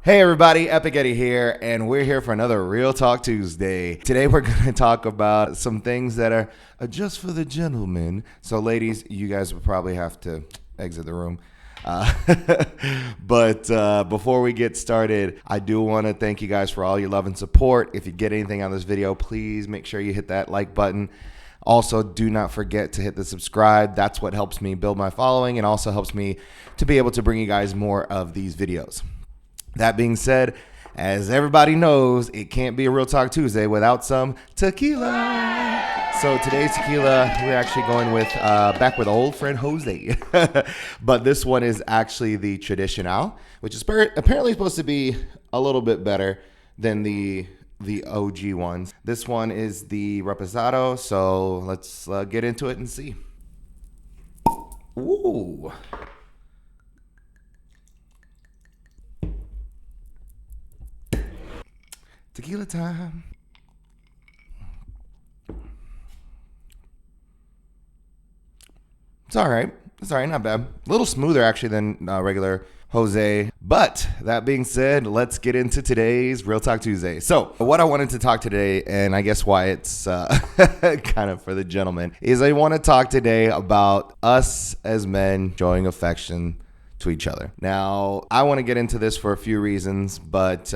Hey everybody, Epic Eddie here, and we're here for another Real Talk Tuesday. Today we're going to talk about some things that are just for the gentlemen. So ladies, you guys will probably have to exit the room. But before we get started, I do want to thank you guys for all your love and support. If you get anything on this video, please make sure you hit that like button. Also, do not forget to hit the subscribe. That's what helps me build my following and also helps me to be able to bring you guys more of these videos. That being said, as everybody knows, it can't be a Real Talk Tuesday without some tequila. So today's tequila, we're actually going with back with old friend Jose. But this one is actually the Tradicional, which is apparently supposed to be a little bit better than the OG ones. This one is the Reposado, so let's get into it and see. Ooh. Tequila time. It's all right. It's all right. Not bad. A little smoother, actually, than regular Jose. But that being said, let's get into today's Real Talk Tuesday. So what I wanted to talk today, and I guess why it's kind of for the gentleman, is I want to talk today about us as men showing affection to each other. Now, I want to get into this for a few reasons, but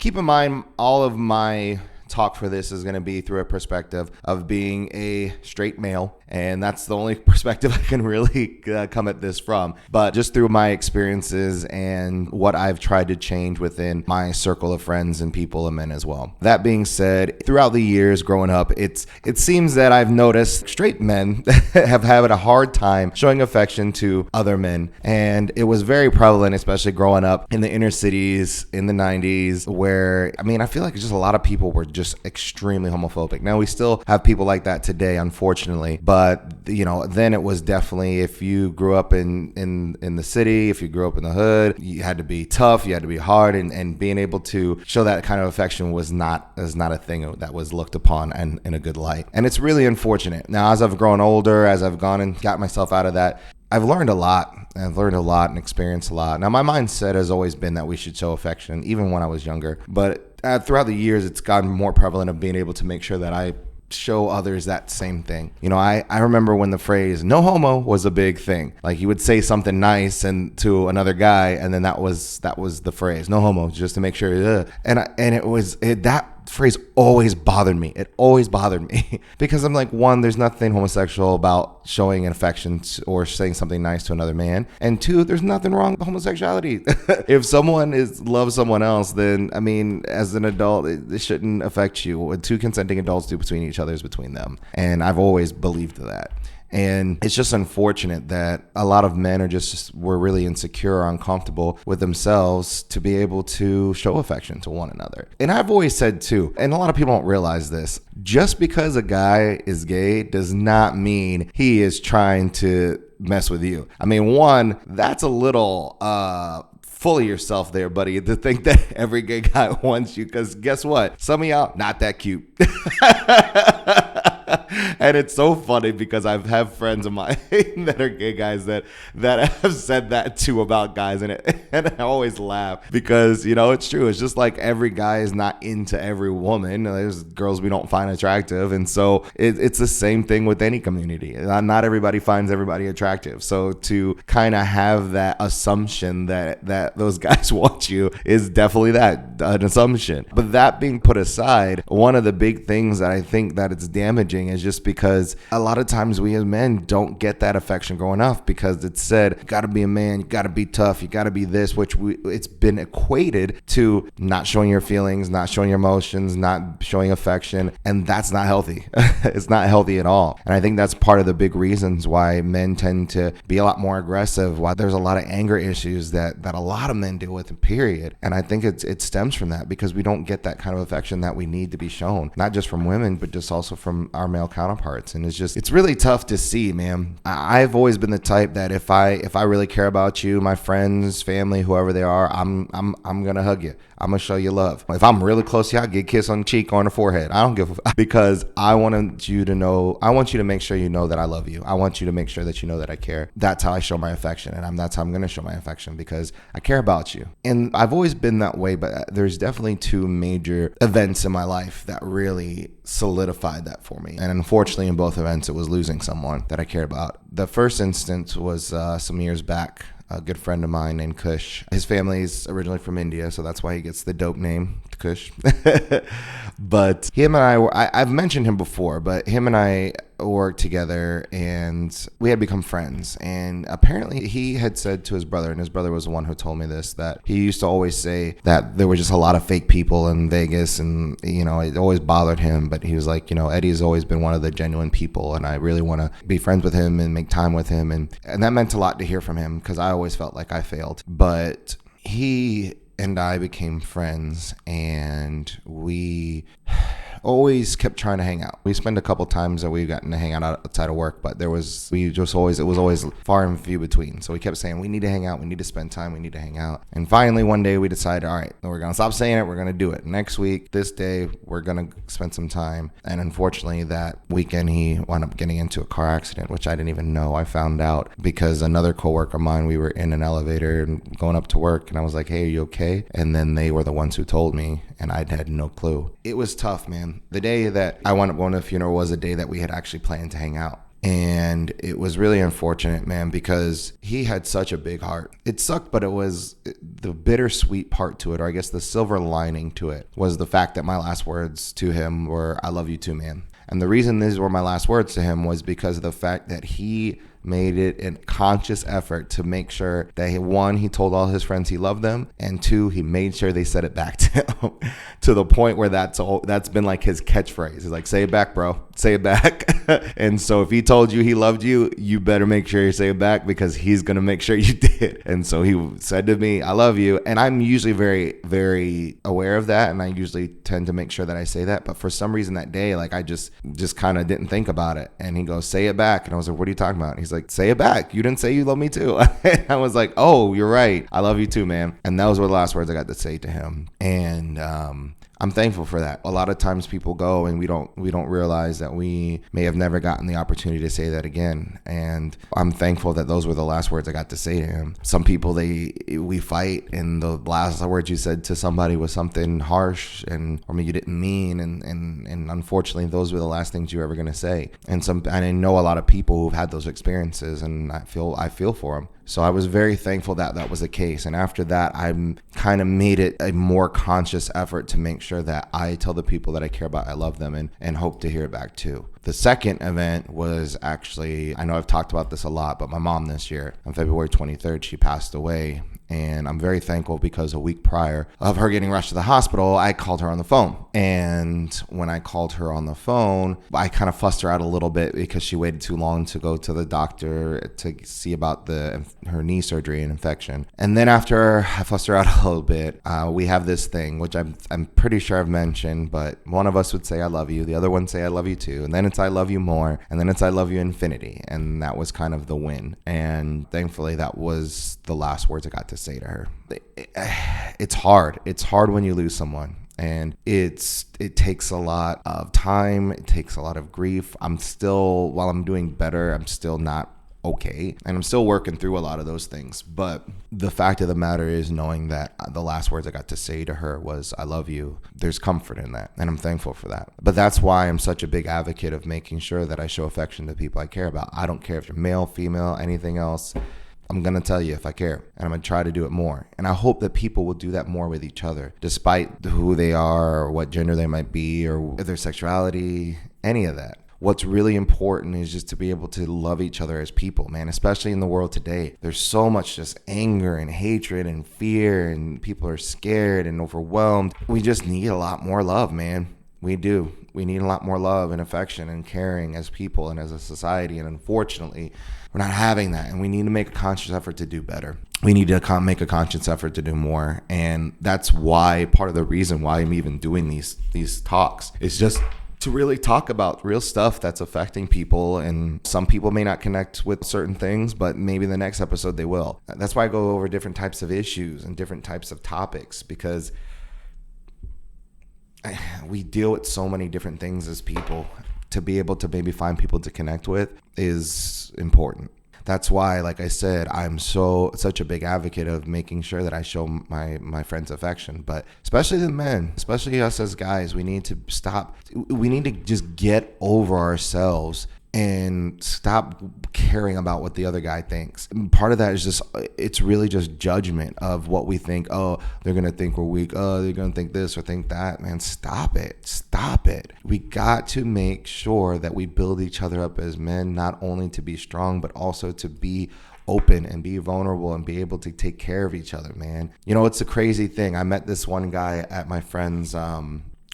keep in mind all of my talk for this is going to be through a perspective of being a straight male, and that's the only perspective I can really come at this from. But just through my experiences and what I've tried to change within my circle of friends and people and men as well. That being said, throughout the years growing up, it seems that I've noticed straight men have had a hard time showing affection to other men, and it was very prevalent, especially growing up in the inner cities in the 90s, where I feel like just a lot of people were just extremely homophobic. Now we still have people like that today, unfortunately, but then it was definitely, if you grew up in the city, if you grew up in the hood, you had to be tough, you had to be hard, and being able to show that kind of affection was not a thing that was looked upon and in a good light. And it's really unfortunate. Now, as I've grown older, as I've gone and got myself out of that, I've learned a lot. I've learned a lot and experienced a lot. Now, my mindset has always been that we should show affection, even when I was younger. But throughout the years, it's gotten more prevalent of being able to make sure that I show others that same thing. I remember when the phrase "no homo" was a big thing. Like, you would say something nice and to another guy, and then that was the phrase "no homo," just to make sure. That phrase always bothered me. It always bothered me because I'm like, one, there's nothing homosexual about showing an affection or saying something nice to another man, and two, there's nothing wrong with homosexuality. If someone loves someone else, then as an adult, it shouldn't affect you. What two consenting adults do between each other is between them, and I've always believed that. And it's just unfortunate that a lot of men were really insecure or uncomfortable with themselves to be able to show affection to one another. And I've always said too, and a lot of people don't realize this, just because a guy is gay does not mean he is trying to mess with you. One, that's a little full of yourself there, buddy, to think that every gay guy wants you, because guess what? Some of y'all not that cute. And it's so funny because I have friends of mine that are gay guys that have said that too about guys, and I always laugh because it's true. It's just like every guy is not into every woman. There's girls we don't find attractive, and so it's the same thing with any community. Not everybody finds everybody attractive. So to kind of have that assumption that those guys want you is definitely an assumption. But that being put aside, one of the big things that I think that it's damaging is just because a lot of times we as men don't get that affection growing up, because it's said, you got to be a man, you got to be tough, you got to be this, which it's been equated to not showing your feelings, not showing your emotions, not showing affection, and that's not healthy. It's not healthy at all. And I think that's part of the big reasons why men tend to be a lot more aggressive, why there's a lot of anger issues that a lot of men deal with, period. And I think it stems from that, because we don't get that kind of affection that we need to be shown, not just from women, but just also from our male counterparts. parts. And it's really tough to see, man. I've always been the type that if I really care about you, my friends, family, whoever they are, I'm gonna hug you. I'm gonna show you love. If I'm really close to you, I'll get a kiss on the cheek or on the forehead. I don't give a because I want you to know. I want you to make sure you know that I love you. I want you to make sure that you know that I care. That's how I show my affection, and that's how I'm gonna show my affection because I care about you. And I've always been that way, but there's definitely two major events in my life that really solidified that for me. And unfortunately, in both events, it was losing someone that I cared about. The first instance was some years back. A good friend of mine named Kush. His family's originally from India, so that's why he gets the dope name, Kush. But him and I've mentioned him before, but him and I worked together and we had become friends. And apparently he had said to his brother, and his brother was the one who told me this, that he used to always say that there were just a lot of fake people in Vegas and, it always bothered him. But he was like, Eddie's always been one of the genuine people and I really want to be friends with him and make time with him. And that meant a lot to hear from him because I always felt like I failed. But he and I became friends and we always kept trying to hang out. We spent a couple times that we've gotten to hang out outside of work, but it was always far and few between. So we kept saying, we need to hang out. We need to spend time. We need to hang out. And finally, one day we decided, all right, we're going to stop saying it. We're going to do it. Next week, this day, we're going to spend some time. And unfortunately, that weekend, he wound up getting into a car accident, which I didn't even know. I found out because another coworker of mine, we were in an elevator and going up to work. And I was like, hey, are you okay? And then they were the ones who told me, and I had no clue. It was tough, man. The day that I wound up going to the funeral was a day that we had actually planned to hang out. And it was really unfortunate, man, because he had such a big heart. It sucked, but it was the bittersweet part to it, or I guess the silver lining to it, was the fact that my last words to him were, I love you too, man. And the reason these were my last words to him was because of the fact that he made it a conscious effort to make sure that he told all his friends he loved them, and two, he made sure they said it back to him to the point where that's been like his catchphrase. He's like, say it back, bro, say it back. And so if he told you he loved you, you better make sure you say it back because he's going to make sure you did. And so he said to me, I love you. And I'm usually very, very aware of that. And I usually tend to make sure that I say that. But for some reason that day, like I just kind of didn't think about it. And he goes, say it back. And I was like, what are you talking about? And he's like, say it back. You didn't say you love me too. And I was like, oh, you're right. I love you too, man. And those were the last words I got to say to him. And I'm thankful for that. A lot of times people go and we don't realize that we may have never gotten the opportunity to say that again. And I'm thankful that those were the last words I got to say to him. Some people, we fight and the last words you said to somebody was something harsh or maybe you didn't mean. And unfortunately, those were the last things you were ever going to say. And I know a lot of people who've had those experiences and I feel for them. So I was very thankful that was the case. And after that, I kind of made it a more conscious effort to make sure that I tell the people that I care about I love them and hope to hear it back too. The second event was actually, I know I've talked about this a lot, but my mom this year, on February 23rd, she passed away. And I'm very thankful because a week prior of her getting rushed to the hospital, I called her on the phone. And when I called her on the phone, I kind of fussed her out a little bit because she waited too long to go to the doctor to see about her knee surgery and infection. And then after I fussed her out a little bit, we have this thing, which I'm pretty sure I've mentioned, but one of us would say I love you, the other one say I love you too, and then it's I love you more, and then it's I love you infinity. And that was kind of the win. And thankfully, that was the last words I got to say to her. It's hard. It's hard when you lose someone. And it takes a lot of time. It takes a lot of grief. While I'm doing better, I'm still not okay. And I'm still working through a lot of those things. But the fact of the matter is knowing that the last words I got to say to her was, I love you. There's comfort in that. And I'm thankful for that. But that's why I'm such a big advocate of making sure that I show affection to people I care about. I don't care if you're male, female, anything else. I'm going to tell you if I care, and I'm going to try to do it more. And I hope that people will do that more with each other, despite who they are or what gender they might be or their sexuality, any of that. What's really important is just to be able to love each other as people, man, especially in the world today. There's so much just anger and hatred and fear, and people are scared and overwhelmed. We just need a lot more love, man. We do. We need a lot more love and affection and caring as people and as a society. And unfortunately, we're not having that. And we need to make a conscious effort to do better. We need to make a conscious effort to do more. And that's why part of the reason why I'm even doing these talks is just to really talk about real stuff that's affecting people. And some people may not connect with certain things, but maybe the next episode they will. That's why I go over different types of issues and different types of topics, because we deal with so many different things as people. To be able to maybe find people to connect with is important. That's why, like I said, I'm such a big advocate of making sure that I show my friends affection. But especially the men, especially us as guys, we need to stop. We need to just get over ourselves and stop caring about what the other guy thinks. And part of that is just, it's really just judgment of what we think. Oh, they're going to think we're weak. Oh, they're going to think this or think that. Man, stop it. We got to make sure that we build each other up as men, not only to be strong, but also to be open and be vulnerable and be able to take care of each other, man. You know, it's a crazy thing. I met this one guy at my friend's,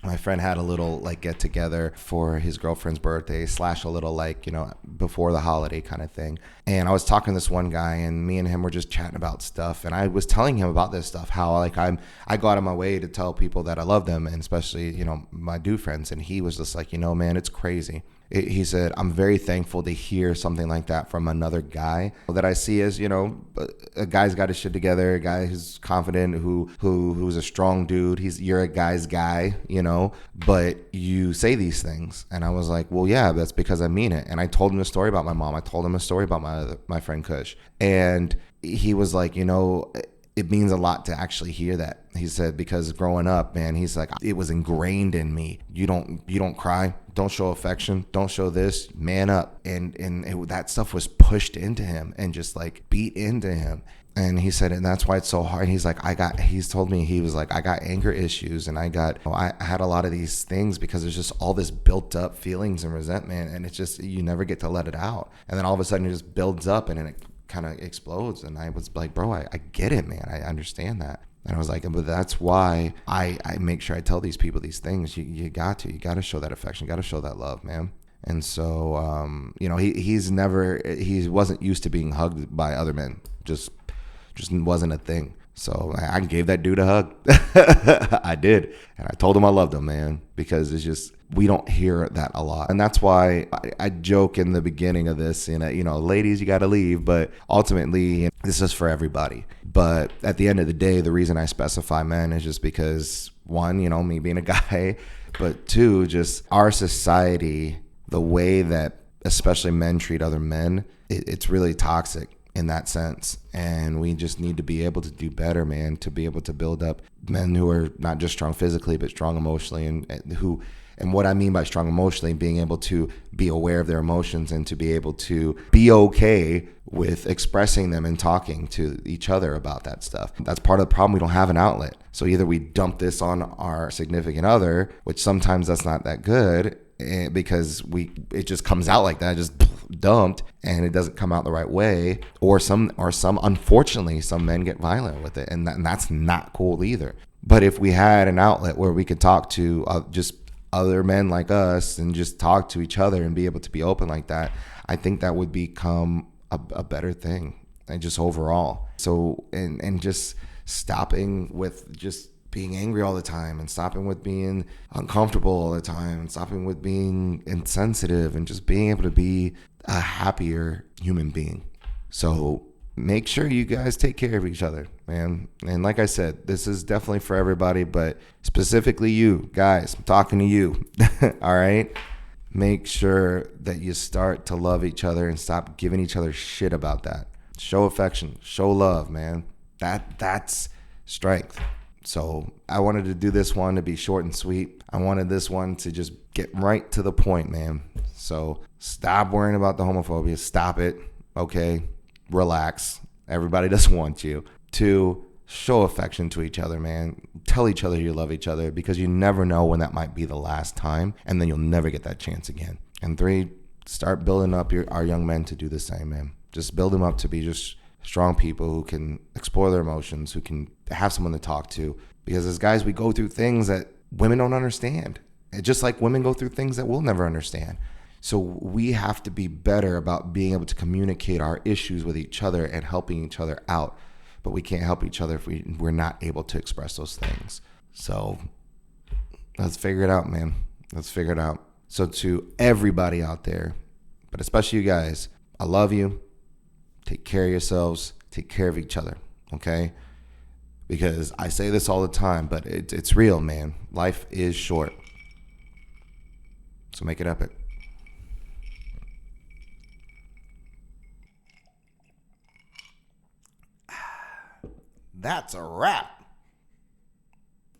my friend had a little like get together for his girlfriend's birthday / a little like, you know, before the holiday kind of thing. And I was talking to this one guy, and me and him were just chatting about stuff. And I was telling him about this stuff, how like I go out of my way to tell people that I love them, and especially, you know, my dude friends. And he was just like, you know, man, it's crazy. He said, I'm very thankful to hear something like that from another guy that I see as, you know, a guy's got his shit together, a guy who's confident, who's a strong dude. You're a guy's guy, you know, but you say these things. And I was like, well, yeah, that's because I mean it. And I told him a story about my mom. I told him a story about my friend Kush. And he was like, you know, it means a lot to actually hear that. He said, because growing up, man, he's like, it was ingrained in me. You don't cry. Don't show affection. Don't show this. Man up. And that stuff was pushed into him and just like beat into him. And he said, and that's why it's so hard. He's like, he's told me, he was like, I got anger issues, and I had a lot of these things because there's just all this built up feelings and resentment. And it's just, you never get to let it out. And then all of a sudden it just builds up and then it kind of explodes. And I was like, bro, I get it, man. I understand that. And I was like, but that's why I make sure I tell these people these things. You got to show that affection. You got to show that love, man. And so, you know, he wasn't used to being hugged by other men. Just wasn't a thing. So I gave that dude a hug. I did. And I told him I loved him, man, because it's just, we don't hear that a lot. And that's why I joke in the beginning of this, you know, ladies, you got to leave. But ultimately, this is for everybody. But at the end of the day, the reason I specify men is just because, one, you know, me being a guy, but two, just our society, the way that especially men treat other men, it's really toxic in that sense. And we just need to be able to do better, man, to be able to build up men who are not just strong physically, but strong emotionally, and what I mean by strong emotionally, being able to be aware of their emotions and to be able to be okay with expressing them and talking to each other about that stuff. That's part of the problem. We don't have an outlet. So either we dump this on our significant other, which sometimes that's not that good, because it just comes out like that, just dumped, and it doesn't come out the right way, or some unfortunately some men get violent with it, and that's not cool either. But if we had an outlet where we could talk to just other men like us and just talk to each other and be able to be open like that, I think that would become a better thing, and just overall. So and just stopping with just being angry all the time, and stopping with being uncomfortable all the time, and stopping with being insensitive, and just being able to be a happier human being. So make sure you guys take care of each other, man. And like I said, this is definitely for everybody, but specifically you guys, I'm talking to you. All right. Make sure that you start to love each other and stop giving each other shit about that. Show affection, show love, man. That's strength. So I wanted to do this one to be short and sweet. I wanted this one to just get right to the point, man. So stop worrying about the homophobia. Stop it. Okay. Relax. Everybody doesn't want you. 2, show affection to each other, man. Tell each other you love each other, because you never know when that might be the last time, and then you'll never get that chance again. And 3, start building up our young men to do the same, man. Just build them up to be just strong people who can explore their emotions, who can have someone to talk to. Because as guys, we go through things that women don't understand. And just like women go through things that we'll never understand. So we have to be better about being able to communicate our issues with each other and helping each other out. But we can't help each other if we're not able to express those things. So let's figure it out, man. Let's figure it out. So to everybody out there, but especially you guys, I love you. Take care of yourselves. Take care of each other, okay? Because I say this all the time, but it's real, man. Life is short. So make it epic. That's a wrap.